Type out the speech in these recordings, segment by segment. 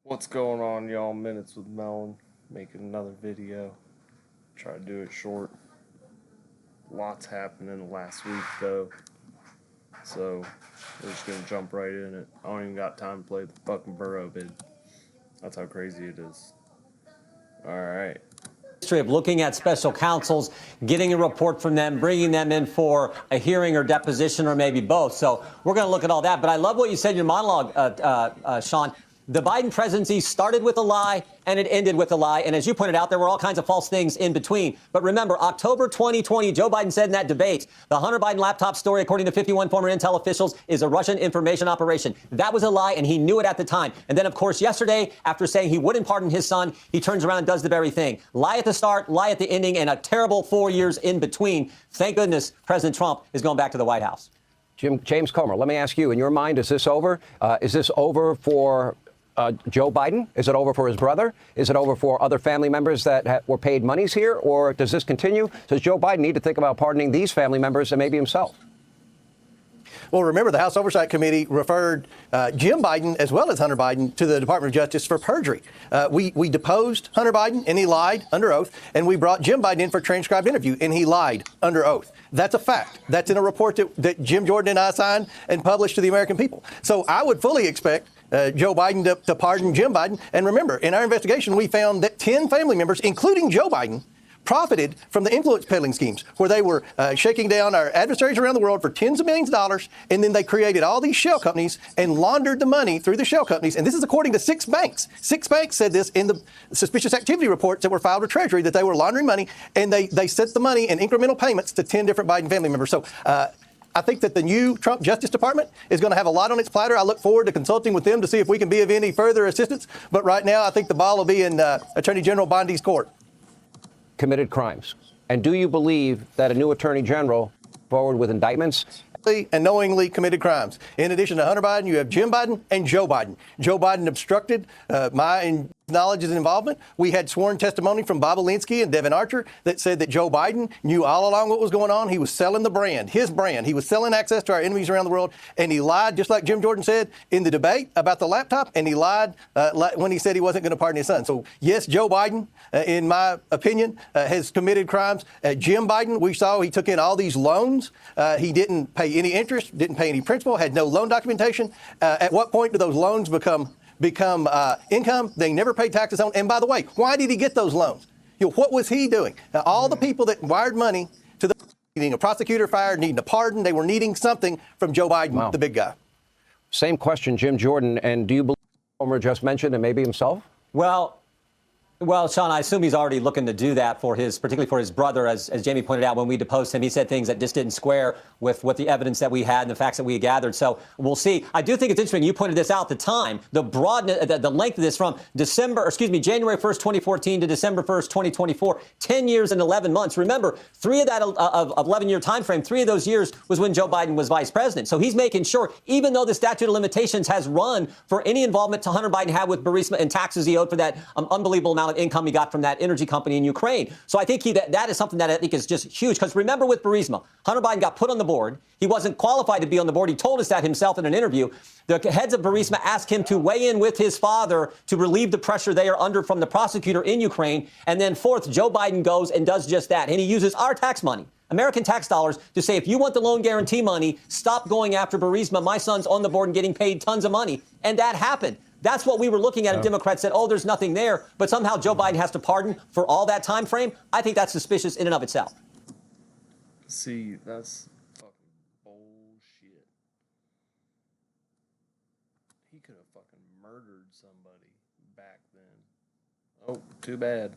What's going on, y'all? Minutes with Mellon. Making another video. Try to do it short. Lots happened in the last week, though. So, we're just going to jump right in it. I don't even got time to play the fucking Burrow bid. That's how crazy it is. Alright. History of looking at special counsels, getting a report from them, bringing them in for a hearing or deposition or maybe both. So we're going to look at all that. But I love what you said in your monologue, Sean. The Biden presidency started with a lie and it ended with a lie. And as you pointed out, there were all kinds of false things in between. But remember, October 2020, Joe Biden said in that debate, the Hunter Biden laptop story, according to 51 former intel officials, is a Russian information operation. That was a lie, and he knew it at the time. And then, of course, yesterday, after saying he wouldn't pardon his son, he turns around and does the very thing. Lie at the start, lie at the ending, and a terrible 4 years in between. Thank goodness President Trump is going back to the White House. James Comer, let me ask you, in your mind, is this over? Is this over for Joe Biden? Is it over for his brother? Is it over for other family members that were paid monies here? Or does this continue? Does Joe Biden need to think about pardoning these family members and maybe himself? Well, remember, the House Oversight Committee referred Jim Biden as well as Hunter Biden to the Department of Justice for perjury. We deposed Hunter Biden and he lied under oath. And we brought Jim Biden in for a transcribed interview and he lied under oath. That's a fact. That's in a report that Jim Jordan and I signed and published to the American people. So I would fully expect Joe Biden to pardon Jim Biden. And remember, in our investigation, we found that 10 family members, including Joe Biden, profited from the influence peddling schemes where they were shaking down our adversaries around the world for tens of millions of dollars. And then they created all these shell companies and laundered the money through the shell companies. And this is according to 6 banks. 6 banks said this in the suspicious activity reports that were filed with Treasury, that they were laundering money. And they sent the money in incremental payments to 10 different Biden family members. So I think that the new Trump Justice Department is going to have a lot on its platter. I look forward to consulting with them to see if we can be of any further assistance. But right now, I think the ball will be in Attorney General Bondi's court. Committed crimes. And do you believe that a new attorney general forward with indictments and knowingly committed crimes? In addition to Hunter Biden, you have Jim Biden and Joe Biden. Joe Biden obstructed my knowledge and involvement. We had sworn testimony from Bob Alinsky and Devin Archer that said that Joe Biden knew all along what was going on. He was selling the brand, his brand. He was selling access to our enemies around the world. And he lied, just like Jim Jordan said in the debate about the laptop. And he lied when he said he wasn't going to pardon his son. So, yes, Joe Biden, in my opinion, has committed crimes. Jim Biden, we saw he took in all these loans. He didn't pay any interest, didn't pay any principal, had no loan documentation. At what point do those loans become income they never paid taxes on? And by the way, why did he get those loans? What was he doing? All the people that wired money to the needing a prosecutor fired, needing a pardon, they were needing something from Joe Biden, the big guy. Same question, Jim Jordan. And do you believe Homer just mentioned and maybe himself? Well, Sean, I assume he's already looking to do that particularly for his brother. As Jamie pointed out, when we deposed him, he said things that just didn't square with what the evidence that we had and the facts that we gathered. So we'll see. I do think it's interesting. You pointed this out at the time, the broadness, the length of this from January 1st, 2014 to December 1st, 2024, 10 years and 11 months. Remember, 3 of that 11-year time frame, 3 of those years was when Joe Biden was vice president. So he's making sure, even though the statute of limitations has run for any involvement to Hunter Biden had with Burisma and taxes he owed for that unbelievable amount of income he got from that energy company in Ukraine. So I think that is something that I think is just huge. Because remember, with Burisma, Hunter Biden got put on the board. He wasn't qualified to be on the board. He told us that himself in an interview. The heads of Burisma asked him to weigh in with his father to relieve the pressure they are under from the prosecutor in Ukraine. And then fourth, Joe Biden goes and does just that. And he uses our tax money, American tax dollars, to say, if you want the loan guarantee money, stop going after Burisma. My son's on the board and getting paid tons of money. And that happened. That's what we were looking at. And Democrats said, oh, there's nothing there. But somehow Joe Biden has to pardon for all that time frame. I think that's suspicious in and of itself. See, that's fucking bullshit. He could have fucking murdered somebody back then. Oh, too bad.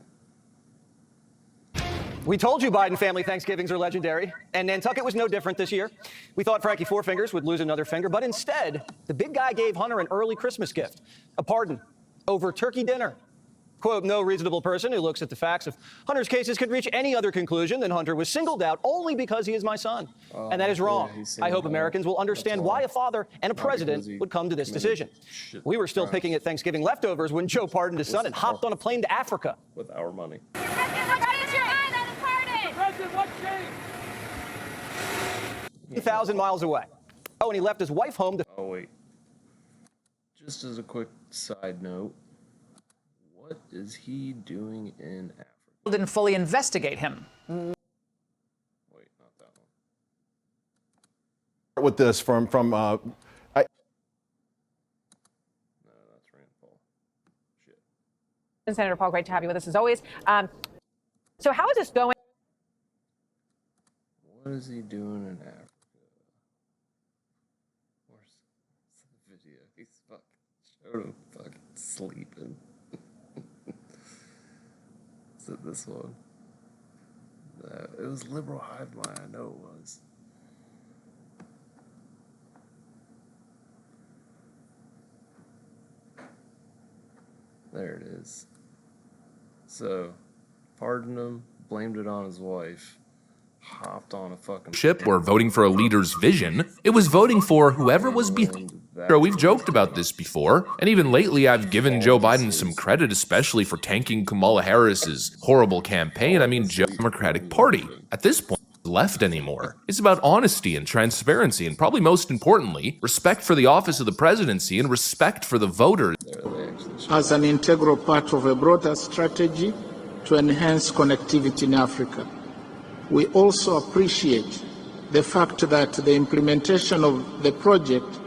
We told you Biden family Thanksgivings are legendary, and Nantucket was no different this year. We thought Frankie Four Fingers would lose another finger, but instead, the big guy gave Hunter an early Christmas gift, a pardon over turkey dinner. Quote, no reasonable person who looks at the facts of Hunter's cases could reach any other conclusion than Hunter was singled out only because he is my son. And that is wrong. I hope Americans will understand why a father and a president would come to this decision. We were still picking at Thanksgiving leftovers when Joe pardoned his son and hopped on a plane to Africa. With our money. 3,000 miles away. Oh, and he left his wife home to... Oh, wait. Just as a quick side note, What is he doing in Africa? Didn't fully investigate him. Wait, not that one. With this from No, that's Rand Paul. Shit. Senator Paul, great to have you with us as always. So how is this going? What is he doing in Africa? Where's the video? He's fucking showed him fucking sleeping. Is it this one? It was Liberal Hive Mind, I know it was. There it is. So, pardoned him, blamed it on his wife, hopped on a fucking ship or voting for a leader's vision. It was voting for whoever was behind. We've joked about this before, and even lately I've given Joe Biden some credit, especially for tanking Kamala Harris's horrible campaign. I mean, Democratic Party. At this point, left anymore. It's about honesty and transparency, and probably most importantly, respect for the office of the presidency and respect for the voters. As an integral part of a broader strategy to enhance connectivity in Africa. We also appreciate the fact that the implementation of the project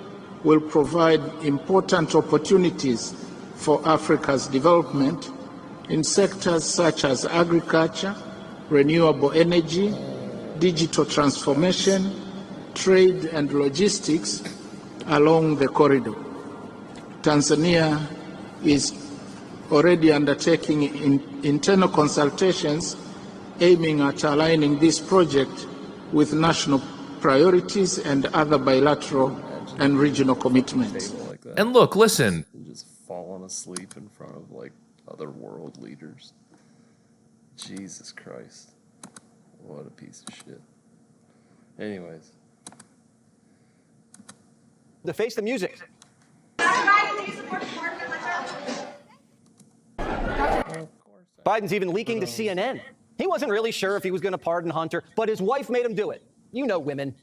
will provide important opportunities for Africa's development in sectors such as agriculture, renewable energy, digital transformation, trade and logistics along the corridor. Tanzania is already undertaking internal consultations aiming at aligning this project with national priorities and other bilateral and regional commitments. And look, listen. Just falling asleep in front of like other world leaders. Jesus Christ. What a piece of shit. Anyways. To face the music. Biden's even leaking to CNN. He wasn't really sure if he was going to pardon Hunter, but his wife made him do it. You know women.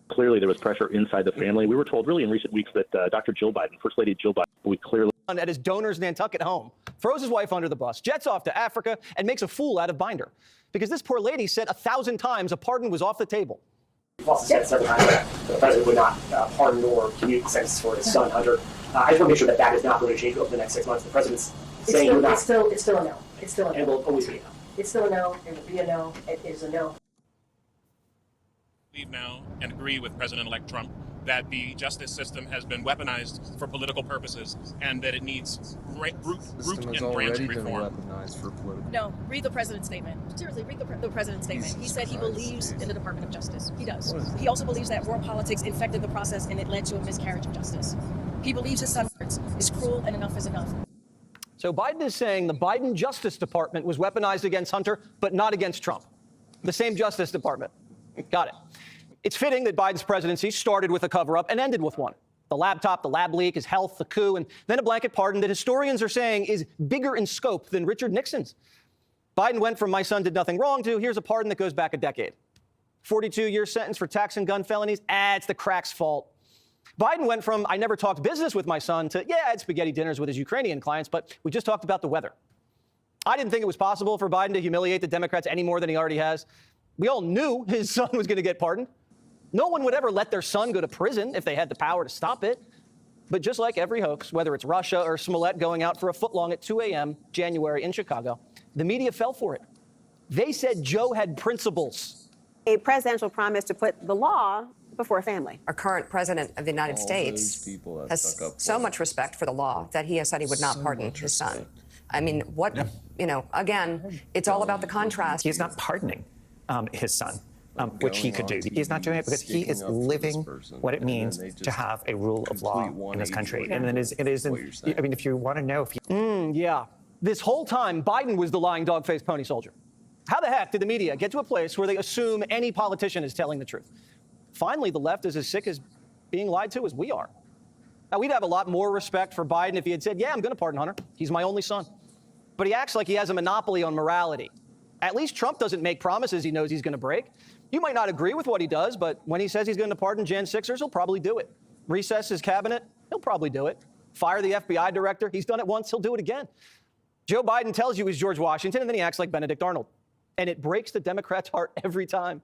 Clearly, there was pressure inside the family. We were told really in recent weeks that Dr. Jill Biden, First Lady Jill Biden, we clearly... At his donor's Nantucket home, throws his wife under the bus, jets off to Africa, and makes a fool out of Binder. Because this poor lady said 1,000 times a pardon was off the table. We've also said several times that the president would not pardon or commute the sentence for his son, Hunter. I just want to make sure that that is not going to change over the next 6 months. The president's saying we're not. It's still a no. It's still a no. And will always be a no. It's still a no. It will be a no. It is a no. Leave now and agree with President-elect Trump that the justice system has been weaponized for political purposes and that it needs root and branch reform. No, read the president's statement. Seriously, read the president's statement. He said he believes in the Department of Justice. He does. He also believes that war politics infected the process and it led to a miscarriage of justice. He believes his son is cruel and enough is enough. So Biden is saying the Biden Justice Department was weaponized against Hunter, but not against Trump. The same Justice Department. Got it. It's fitting that Biden's presidency started with a cover-up and ended with one. The laptop, the lab leak, his health, the coup, and then a blanket pardon that historians are saying is bigger in scope than Richard Nixon's. Biden went from my son did nothing wrong to here's a pardon that goes back a decade. 42-year sentence for tax and gun felonies, it's the crack's fault. Biden went from I never talked business with my son to I had spaghetti dinners with his Ukrainian clients, but we just talked about the weather. I didn't think it was possible for Biden to humiliate the Democrats any more than he already has. We all knew his son was going to get pardoned. No one would ever let their son go to prison if they had the power to stop it. But just like every hoax, whether it's Russia or Smollett going out for a footlong at 2 a.m. January in Chicago, the media fell for it. They said Joe had principles. A presidential promise to put the law before family. Our current president of the United States has so much respect for the law that he has said he would not pardon his son. I mean, again, it's all about the contrast. He's not pardoning his son. Which he could do. He's not doing it because he is living what it means to have a rule of law in this country. And then it isn't, I mean, if you want to know if you... Yeah. This whole time, Biden was the lying dog-faced pony soldier. How the heck did the media get to a place where they assume any politician is telling the truth? Finally, the left is as sick as being lied to as we are. Now, we'd have a lot more respect for Biden if he had said, I'm going to pardon Hunter. He's my only son. But he acts like he has a monopoly on morality. At least Trump doesn't make promises he knows he's going to break. You might not agree with what he does, but when he says he's going to pardon Jan 6ers, he'll probably do it. Recess his cabinet, he'll probably do it. Fire the FBI director, he's done it once, he'll do it again. Joe Biden tells you he's George Washington, and then he acts like Benedict Arnold. And it breaks the Democrats' heart every time.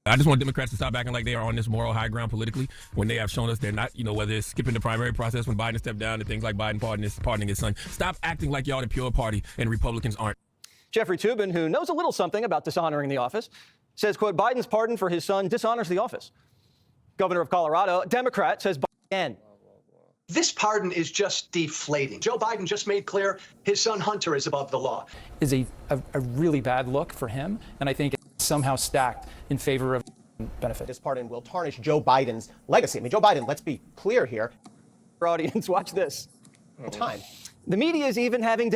I just want Democrats to stop acting like they are on this moral high ground politically when they have shown us they're not, whether it's skipping the primary process when Biden stepped down and things like Biden pardoning his son. Stop acting like y'all the pure party and Republicans aren't. Jeffrey Toobin, who knows a little something about dishonoring the office, says, quote, Biden's pardon for his son dishonors the office. Governor of Colorado, Democrat, says Biden. This pardon is just deflating. Joe Biden just made clear his son Hunter is above the law. Is a really bad look for him, and I think it's somehow stacked in favor of benefit. This pardon will tarnish Joe Biden's legacy. I mean, Joe Biden, let's be clear here. Audience, watch this. Time. The media is even having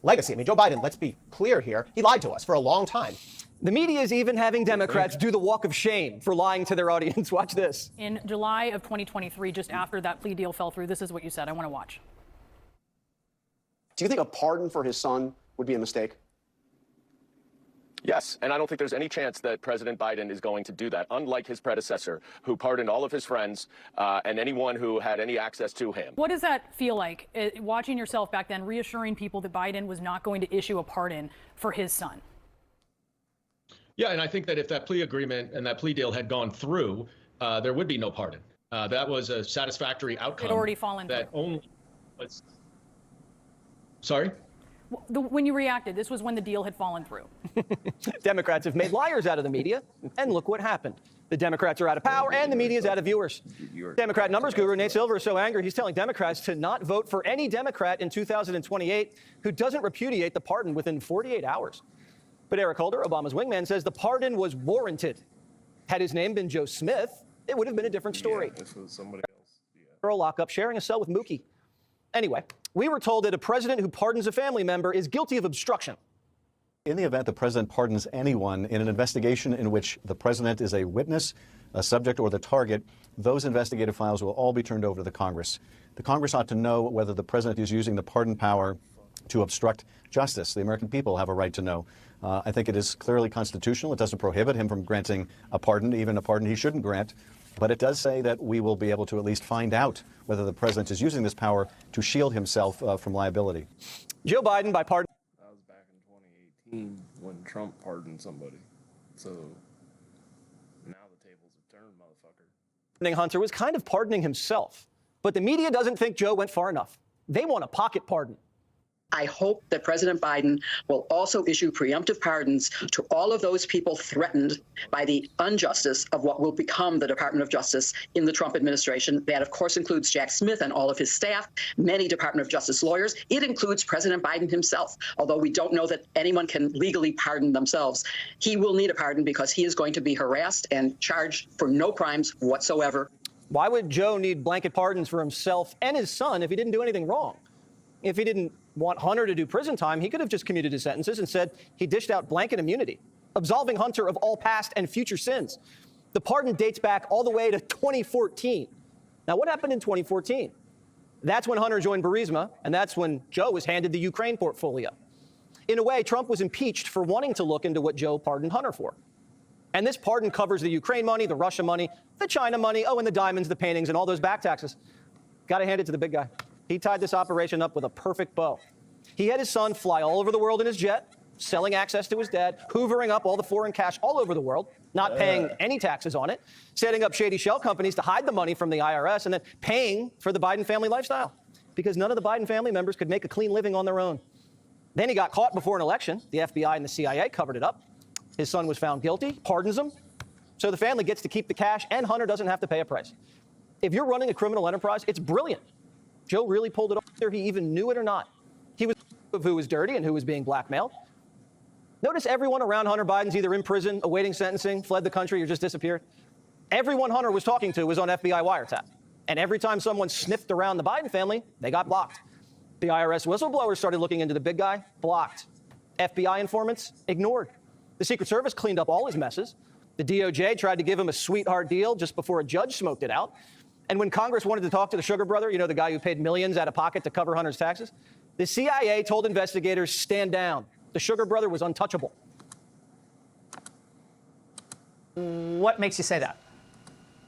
legacy. I mean, Joe Biden, let's be clear here. He lied to us for a long time. The media is even having Democrats do the walk of shame for lying to their audience. Watch this. In July of 2023, just after that plea deal fell through, this is what you said. I want to watch. Do you think a pardon for his son would be a mistake? Yes, and I don't think there's any chance that President Biden is going to do that, unlike his predecessor, who pardoned all of his friends and anyone who had any access to him. What does that feel like, watching yourself back then, reassuring people that Biden was not going to issue a pardon for his son? Yeah, and I think that if that plea agreement and that plea deal had gone through, there would be no pardon. That was a satisfactory outcome. It had already fallen that through. Only was. Sorry? When you reacted, this was when the deal had fallen through. Democrats have made liars out of the media, and look what happened. The Democrats are out of power, and the media is out of viewers. Democrat numbers guru Nate Silver is so angry, he's telling Democrats to not vote for any Democrat in 2028 who doesn't repudiate the pardon within 48 hours. But Eric Holder, Obama's wingman, says the pardon was warranted. Had his name been Joe Smith, it would have been a different story. This was somebody else. Girl lockup, sharing a cell with Mookie. Anyway, we were told that a president who pardons a family member is guilty of obstruction. In the event the president pardons anyone in an investigation in which the president is a witness, a subject, or the target, those investigative files will all be turned over to the Congress. The Congress ought to know whether the president is using the pardon power to obstruct justice. The American people have a right to know. I think it is clearly constitutional. It doesn't prohibit him from granting a pardon, even a pardon he shouldn't grant. But it does say that we will be able to at least find out whether the president is using this power to shield himself from liability. Joe Biden, by pardon. That was back in 2018 when Trump pardoned somebody. So now the tables have turned, motherfucker. Pardoning Hunter was kind of pardoning himself. But the media doesn't think Joe went far enough. They want a pocket pardon. I hope that President Biden will also issue preemptive pardons to all of those people threatened by the injustice of what will become the Department of Justice in the Trump administration. That, of course, includes Jack Smith and all of his staff, many Department of Justice lawyers. It includes President Biden himself, although we don't know that anyone can legally pardon themselves. He will need a pardon because he is going to be harassed and charged for no crimes whatsoever. Why would Joe need blanket pardons for himself and his son if he didn't do anything wrong? If he didn't want Hunter to do prison time, he could have just commuted his sentences and said he dished out blanket immunity, absolving Hunter of all past and future sins. The pardon dates back all the way to 2014. Now, what happened in 2014? That's when Hunter joined Burisma, and that's when Joe was handed the Ukraine portfolio. In a way, Trump was impeached for wanting to look into what Joe pardoned Hunter for. And this pardon covers the Ukraine money, the Russia money, the China money, and the diamonds, the paintings, and all those back taxes. Got to hand it to the big guy. He tied this operation up with a perfect bow. He had his son fly all over the world in his jet, selling access to his dad, hoovering up all the foreign cash all over the world, not paying any taxes on it, setting up shady shell companies to hide the money from the IRS, and then paying for the Biden family lifestyle because none of the Biden family members could make a clean living on their own. Then he got caught before an election. The FBI and the CIA covered it up. His son was found guilty, pardons him. So the family gets to keep the cash, and Hunter doesn't have to pay a price. If you're running a criminal enterprise, it's brilliant. Joe really pulled it off, whether he even knew it or not. He was of who was dirty and who was being blackmailed. Notice everyone around Hunter Biden's either in prison, awaiting sentencing, fled the country, or just disappeared. Everyone Hunter was talking to was on FBI wiretap. And every time someone sniffed around the Biden family, they got blocked. The IRS whistleblowers started looking into the big guy, blocked. FBI informants, ignored. The Secret Service cleaned up all his messes. The DOJ tried to give him a sweetheart deal just before a judge smoked it out. And when Congress wanted to talk to the sugar brother, you know, the guy who paid millions out of pocket to cover Hunter's taxes, the CIA told investigators, stand down. The sugar brother was untouchable. What makes you say that?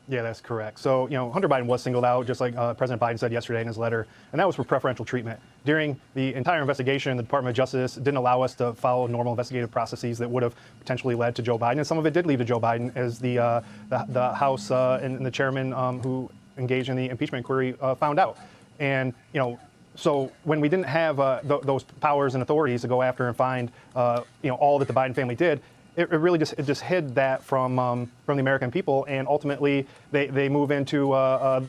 Yeah, that's correct. So, Hunter Biden was singled out, just like President Biden said yesterday in his letter, and that was for preferential treatment. During the entire investigation, the Department of Justice didn't allow us to follow normal investigative processes that would have potentially led to Joe Biden, and some of it did lead to Joe Biden, as the House and the chairman who engaged in the impeachment inquiry found out. And, so when we didn't have those powers and authorities to go after and find, all that the Biden family did, it really just hid that from the American people, and ultimately they move into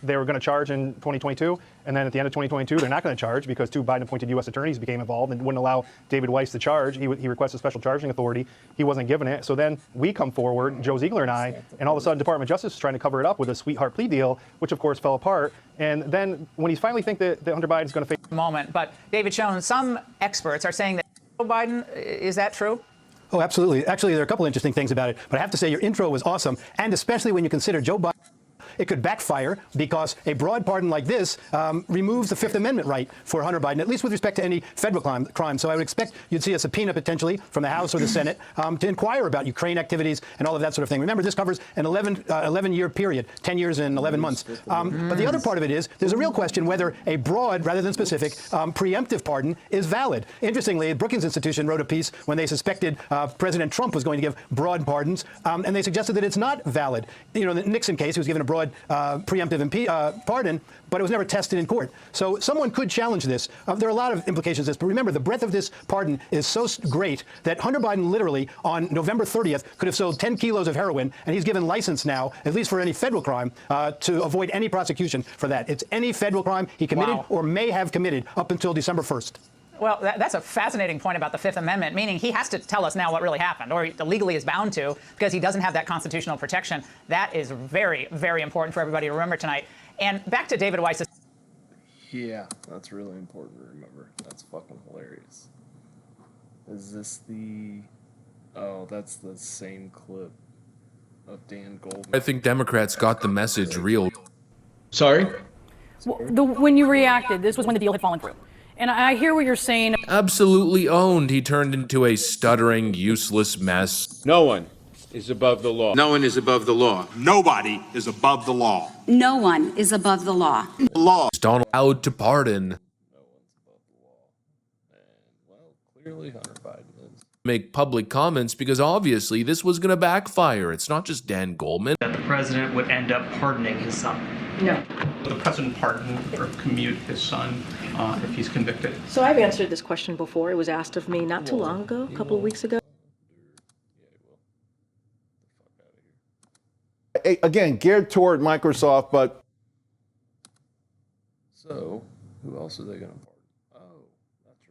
they were going to charge in 2022, and then at the end of 2022 they're not going to charge because 2 Biden-appointed U.S. attorneys became involved and wouldn't allow David Weiss to charge. He requested special charging authority. He wasn't given it. So then we come forward, Joe Ziegler and I, and all of a sudden Department of Justice is trying to cover it up with a sweetheart plea deal, which of course fell apart. And then when he finally think that Hunter Biden's going to face moment, but David Schoen, some experts are saying that Joe Biden, is that true? Oh, absolutely. Actually, there are a couple interesting things about it, but I have to say your intro was awesome, and especially when you consider Joe Biden. It could backfire because a broad pardon like this removes the Fifth Amendment right for Hunter Biden, at least with respect to any federal crime. So I would expect you'd see a subpoena potentially from the House or the Senate to inquire about Ukraine activities and all of that sort of thing. Remember, this covers an 11-year period, 10 years and 11 months. But the other part of it is there's a real question whether a broad rather than specific preemptive pardon is valid. Interestingly, the Brookings Institution wrote a piece when they suspected President Trump was going to give broad pardons, and they suggested that it's not valid. In the Nixon case, he was given a broad preemptive pardon, but it was never tested in court. So someone could challenge this. There are a lot of implications of this, but remember, the breadth of this pardon is so great that Hunter Biden literally on November 30th could have sold 10 kilos of heroin, and he's given license now, at least for any federal crime, to avoid any prosecution for that. It's any federal crime he committed or may have committed up until December 1st. Well, that's a fascinating point about the Fifth Amendment, meaning he has to tell us now what really happened, or he legally is bound to, because he doesn't have that constitutional protection. That is very, very important for everybody to remember tonight. And back to David Weiss's. Yeah, that's really important to remember. That's fucking hilarious. Is this the... Oh, that's the same clip of Dan Goldman. I think Democrats got the message real. Sorry? Well, when you reacted, this was when the deal had fallen through. And I hear what you're saying. Absolutely owned. He turned into a stuttering, useless mess. No one is above the law. No one is above the law. Nobody is above the law. No one is above the law. Law. Donald allowed to pardon. No one's above the law. And, well, clearly Hunter Biden is. Make public comments because obviously this was going to backfire. It's not just Dan Goldman. That the president would end up pardoning his son. No. Will the president pardon or commute his son if he's convicted? So I've answered this question before. It was asked of me not too long ago, a couple of weeks ago. Again, geared toward Microsoft, but. So, who else are they going to pardon? Oh, that's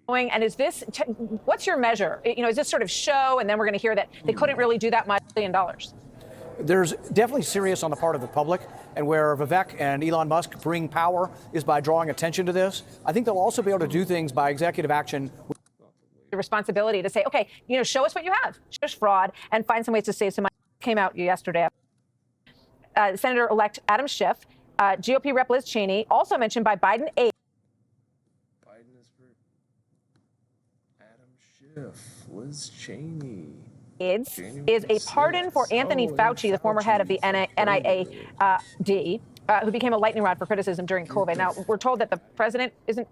right. Fauci. And is this, what's your measure? Is this sort of show, and then we're going to hear that they couldn't really do that much $1 billion? There's definitely serious on the part of the public, and where Vivek and Elon Musk bring power is by drawing attention to this. I think they'll also be able to do things by executive action. The responsibility to say, okay, show us what you have, show us fraud, and find some ways to save some money. Came out yesterday. Senator-elect Adam Schiff, GOP Rep Liz Cheney, also mentioned by Biden aide. Biden is for Adam Schiff, Liz Cheney. Is a pardon for Anthony Fauci, the former head of the NIAID, who became a lightning rod for criticism during COVID. Now, we're told that the president isn't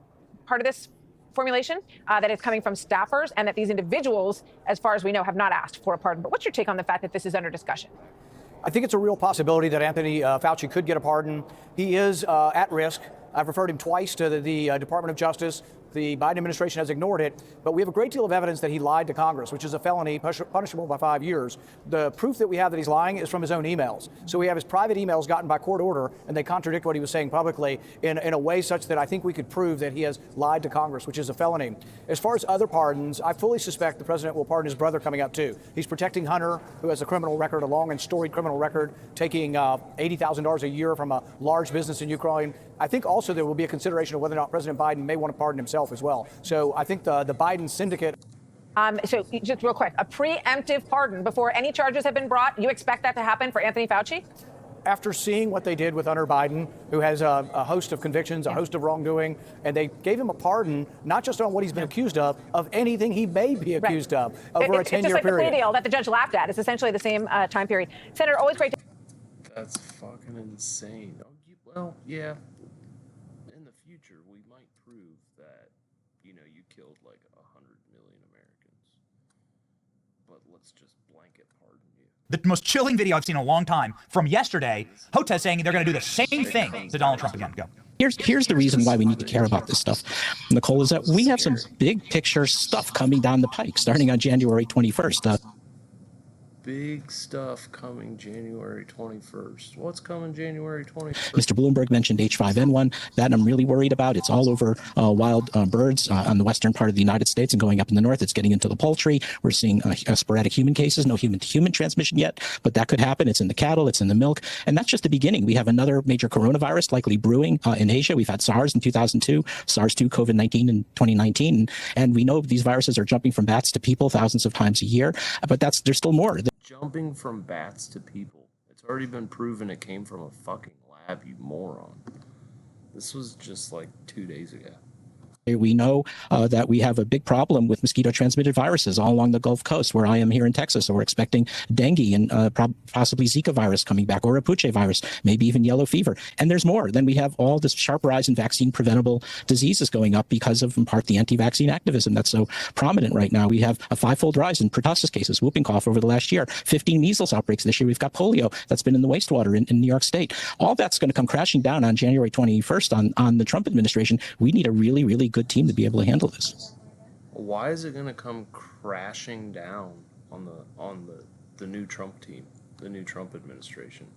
part of this formulation, that it's coming from staffers, and that these individuals, as far as we know, have not asked for a pardon. But what's your take on the fact that this is under discussion? I think it's a real possibility that Anthony Fauci could get a pardon. He is at risk. I've referred him twice to the Department of Justice. The Biden administration has ignored it, but we have a great deal of evidence that he lied to Congress, which is a felony punishable by 5 years. The proof that we have that he's lying is from his own emails. So we have his private emails gotten by court order, and they contradict what he was saying publicly in a way such that I think we could prove that he has lied to Congress, which is a felony. As far as other pardons, I fully suspect the president will pardon his brother coming up too. He's protecting Hunter, who has a criminal record, a long and storied criminal record, taking $80,000 a year from a large business in Ukraine. I think also there will be a consideration of whether or not President Biden may want to pardon himself as well. So I think the Biden syndicate. So just real quick, a preemptive pardon before any charges have been brought. You expect that to happen for Anthony Fauci? after seeing what they did with Hunter Biden, who has a host of convictions, a host of wrongdoing, and they gave him a pardon, not just on what he's been accused of anything he may be accused of over a 10-year period. It's just like the plea deal that the judge laughed at. It's essentially the same time period. Senator, always great to... That's fucking insane. Well, yeah. In the future, we might prove that, you killed like 100 million Americans. But let's just blanket pardon you. The most chilling video I've seen in a long time from yesterday, Outta saying they're going to do the same thing to Donald Trump again. Go. Here's the reason why we need to care about this stuff, Nicole, is that we have some big picture stuff coming down the pike starting on January 21st. Big stuff coming January 21st. What's coming January 21st? Mr. Bloomberg mentioned H5N1. That I'm really worried about. It's all over wild birds on the western part of the United States and going up in the north. It's getting into the poultry. We're seeing sporadic human cases, no human-to-human transmission yet, but that could happen. It's in the cattle, it's in the milk, and that's just the beginning. We have another major coronavirus likely brewing in Asia. We've had SARS in 2002, SARS-2, COVID-19 in 2019, and we know these viruses are jumping from bats to people thousands of times a year, but there's still more. Jumping from bats to people. It's already been proven it came from a fucking lab, you moron. This was just like 2 days ago. We know that we have a big problem with mosquito-transmitted viruses all along the Gulf Coast, where I am here in Texas. So we're expecting dengue and possibly Zika virus coming back, or a Puche virus, maybe even yellow fever. And there's more. Then we have all this sharp rise in vaccine-preventable diseases going up because of, in part, the anti-vaccine activism that's so prominent right now. We have a 5-fold rise in pertussis cases, whooping cough over the last year, 15 measles outbreaks this year. We've got polio that's been in the wastewater in New York State. All that's going to come crashing down on January 21st on the Trump administration. We need a really, really good team to be able to handle this. Why is it going to come crashing down on the new Trump team, the new Trump administration?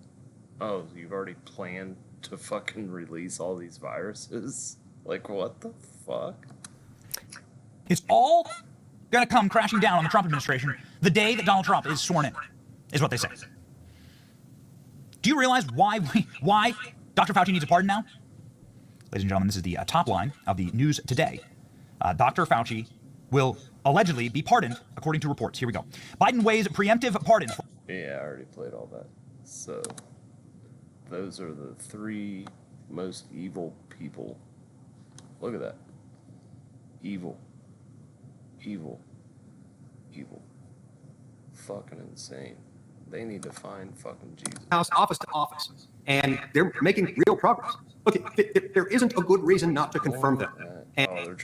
Oh, you've already planned to fucking release all these viruses? Like, what the fuck? It's all going to come crashing down on the Trump administration the day that Donald Trump is sworn in, is what they say. Do you realize why Dr. Fauci needs a pardon now? Ladies and gentlemen, this is the top line of the news today. Dr. Fauci will allegedly be pardoned, according to reports. Here we go. Biden weighs preemptive pardon. Yeah, I already played all that. So, those are the 3 most evil people. Look at that. Evil. Evil. Evil. Fucking insane. They need to find fucking Jesus. House office to office, and they're making real progress. Look, there isn't a good reason not to confirm them.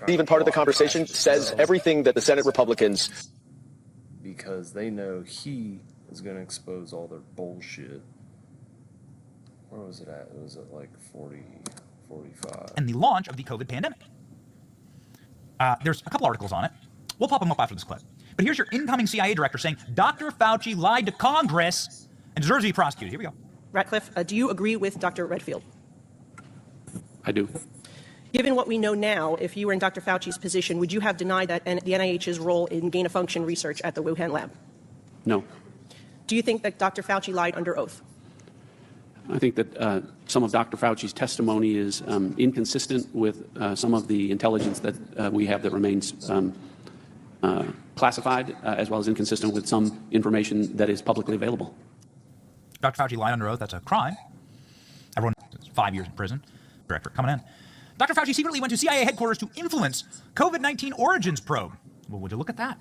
Even part of the conversation says everything that the Senate Republicans... Because they know he is going to expose all their bullshit. Where was it at? It was at like 40, 45. And the launch of the COVID pandemic. There's a couple articles on it. We'll pop them up after this clip. But here's your incoming CIA director saying Dr. Fauci lied to Congress and deserves to be prosecuted. Here we go. Ratcliffe, do you agree with Dr. Redfield? I do. Given what we know now, if you were in Dr. Fauci's position, would you have denied that the NIH's role in gain-of-function research at the Wuhan lab? No. Do you think that Dr. Fauci lied under oath? I think that some of Dr. Fauci's testimony is inconsistent with some of the intelligence that we have that remains classified, as well as inconsistent with some information that is publicly available. Dr. Fauci lied under oath. That's a crime. Everyone, 5 years in prison. Director coming in. Dr. Fauci secretly went to CIA headquarters to influence COVID-19 origins probe. Well, would you look at that?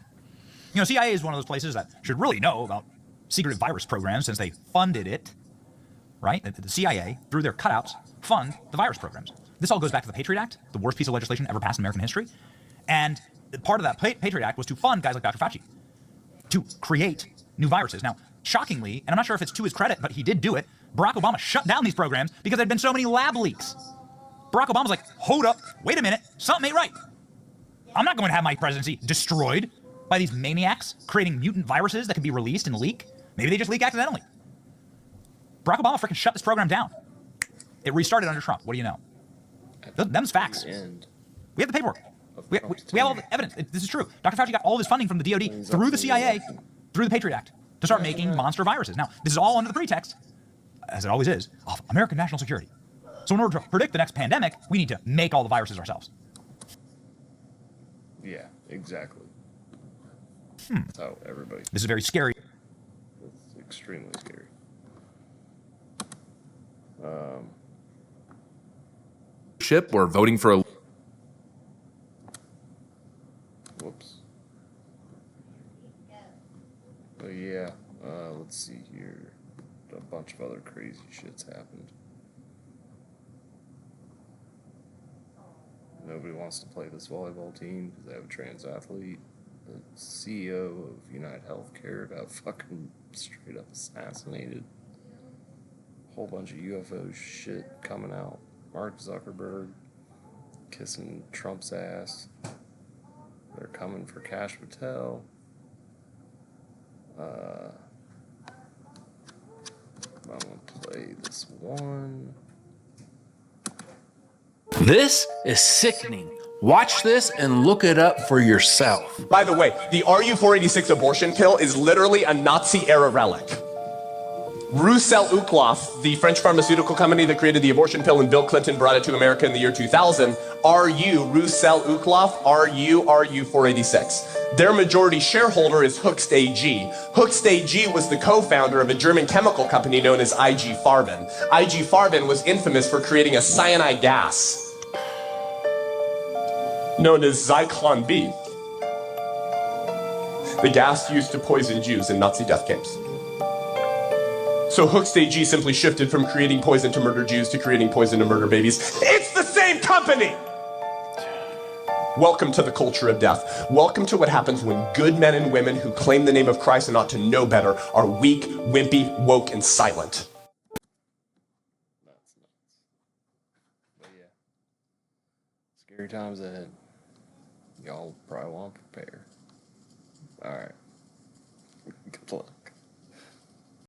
You know, CIA is one of those places that should really know about secretive virus programs since they funded it, right? The CIA, through their cutouts, fund the virus programs. This all goes back to the Patriot Act, the worst piece of legislation ever passed in American history. And part of that Patriot Act was to fund guys like Dr. Fauci to create new viruses. Now, shockingly, and I'm not sure if it's to his credit, but he did do it, Barack Obama shut down these programs because there had been so many lab leaks. Barack Obama's like, hold up, wait a minute, something ain't right. I'm not going to have my presidency destroyed by these maniacs creating mutant viruses that can be released and leak. Maybe they just leak accidentally. Barack Obama freaking shut this program down. It restarted under Trump. What do you know? Them's facts. We have the paperwork. We have all the evidence. This is true. Dr. Fauci got all of his funding from the DOD through the CIA, through the Patriot Act, to start making monster viruses. Now, this is all under the pretext, as it always is, of American national security. So in order to predict the next pandemic, we need to make all the viruses ourselves. Yeah, exactly. That's how everybody... This is very scary. It's extremely scary. Ship or voting for a Whoops. But yeah, let's see here. A bunch of other crazy shit's happened. Nobody wants to play this volleyball team because they have a trans athlete. The CEO of United Healthcare got fucking straight up assassinated. Whole bunch of UFO shit coming out. Mark Zuckerberg kissing Trump's ass. They're coming for Cash Patel. I'm gonna play this one. This is sickening. Watch this and look it up for yourself. By the way, the RU-486 abortion pill is literally a Nazi-era relic. Roussel Uclof, the French pharmaceutical company that created the abortion pill and Bill Clinton brought it to America in the year 2000, Roussel Uclof, RU-486. Their majority shareholder is Hoechst AG. Hoechst AG was the co-founder of a German chemical company known as IG Farben. IG Farben was infamous for creating a cyanide gas known as Zyklon B, the gas used to poison Jews in Nazi death camps. So Hoechst AG simply shifted from creating poison to murder Jews to creating poison to murder babies. It's the same company! Welcome to the culture of death. Welcome to what happens when good men and women who claim the name of Christ and ought to know better are weak, wimpy, woke, and silent. Nuts. But yeah. Scary times ahead. Y'all probably want to prepare. Alright. Good luck.